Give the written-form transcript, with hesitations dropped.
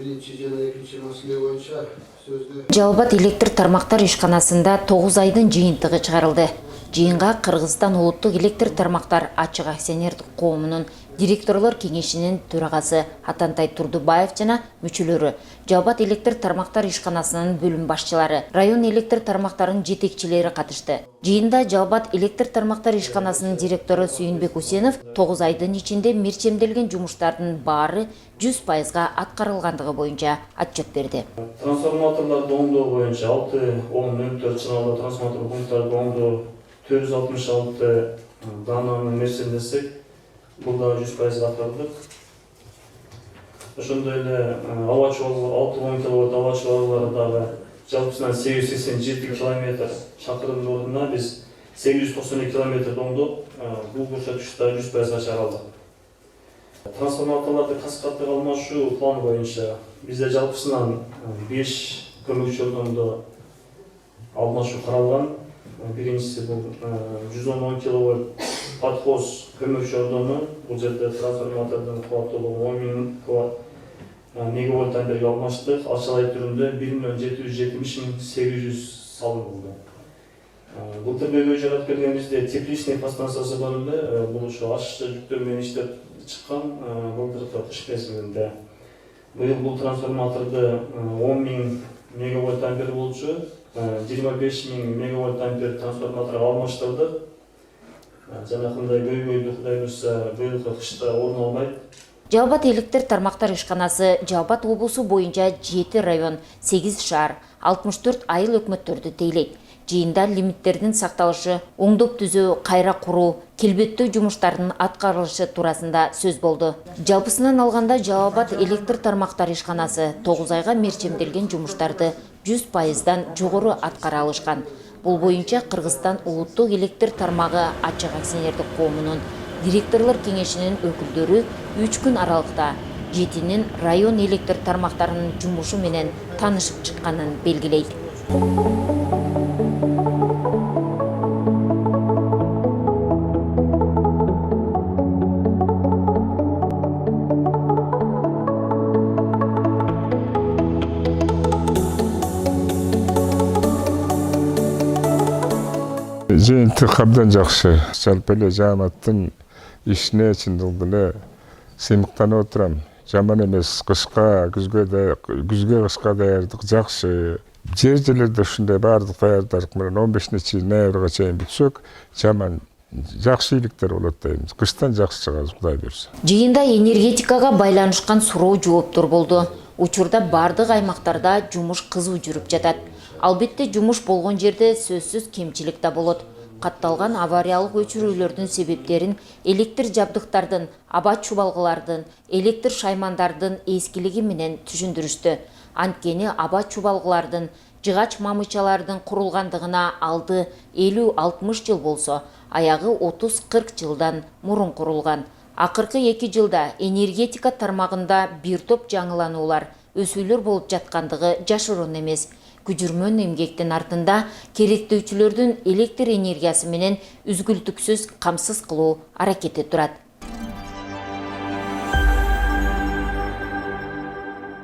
биринчи жана экинчи маселе боюнча сөздү. Жалал Абад электр тармактар ишканасында 9 айдын жыйынтыгы чыгарылды. Жыйынга Кыргызстан улуттук электр тармактар ачык акционердик коомунун директорлор кеңешинин төрагасы Атантай Турдубаев жана мүчөлөрү, Жалал Абад электр тармактар ишканасынын бөлүм башчылары, район электр тармактарынын жетекчилери катышты. Жыйында Жалал Абад электр тармактар ишканасынын директору Сүйүнбек Усенов 9 айдын ичинде мерчемделген жумуштардын баары 100% аткарылгандыгы боюнча отчет берди. Трансформаторларды оңдоо боюнча 6-10-04 чыналган трансформатор пункттарды оңдоо 466 дананы мерчемдесек, бул да 100% аткарылдык. Ошондой эле аба чуалгы 6-10 киловатт аба чуалгылары дагы жалпысынан 887 километр шакырымдын ордуна биз 892 километр оңдоп, бул көрсөтүштө 100% чыгарылды. Трансформаторларды каскадтык алмашуу планы боюнча бизде жалпысынан 5 көмөкчү ордондо алмашуу каралган. Биринчиси бул 110 киловатт подхоз көмөкчү ордону. Бул жерде трансформатордун кубаттуулугу 10.000 мегаватт амперге алмаштык. Алчалай түрүндө 1.770.800 салынды. Былтыр жарат бергенибизде тепличный подстанциясы бар эле. Бул ошо ашык жүктөр менен иштеп чыккан былтыркы кыш мезгилинде. Быйыл бул трансформаторду 10.000 мегаватт ампер болчу, 25.000 мегаватт ампер трансформаторго алмаштырдык. Жанакындай көйгөйдү Кудай буйрса быйылкы кышта орун алмайт. Жалал Абад электр тармактар ишканасы Жалал Абад облусу боюнча 7 район, 8 шаар, 64 айыл өкмөттөрдү тейлейт. Жыйында лимиттердин сакталышы, оңдоп түзөө, кайра куруу, келбеттөө жумуштардын аткарылышы туурасында сөз болду. Жалпысынан алганда Жалал Абад электр тармактар ишканасы 9 айга мерчемделген жумуштарды 100%дан жогору аткара алышкан. Бул боюнча Кыргызстан улуттук электр тармагы ачык акционердик коомунун директорлор кеңешинин өкүлдөрү 3 күн аралыкта 7 район электр тармактарынын жумушу менен таанышып чыкканын белгилейт. Жыйынтык абдан жакшы. Жалпы эле жааматтын ишине чындыгында эле сыймыктанып отурам. Жаман эмес, кышка, күзгө кышка даярдык жакшы. Жер жерлерде ушундай баардык даярдык менен 15 ноябрга чейин бүтсөк, жаман жакшы иликтер болот дейбиз. Кыштан жакшы чыгабыз, Кудай буйрса. Жыйында энергетикага байланышкан суроо жооптор болду. Учурда бардык аймактарда жумуш кызуу жүрүп жатат. Албетте жумуш болгон жерде сөзсүз кемчилик да болот. Катталган авариялык өчүрүүлөрдүн себептерин электр жабдыктардын, аба чубалгылардын, электр шаймандардын эскилиги менен түшүндүрүштү. Анткени аба чубалгылардын, жыгач мамычалардын курулгандыгына алды 50-60 жыл болсо, аягы 30-40 жылдан мурун курулган. Акыркы 2 жылда энергетика тармагында бир топ жаңылануулар, өсүүлөр болуп жаткандыгы жашыруун эмес. Күжүрмөн эмгектин артында керектөөчүлөрдүн электр энергиясы менен үзгүлтүксүз камсыз кылуу аракети турат.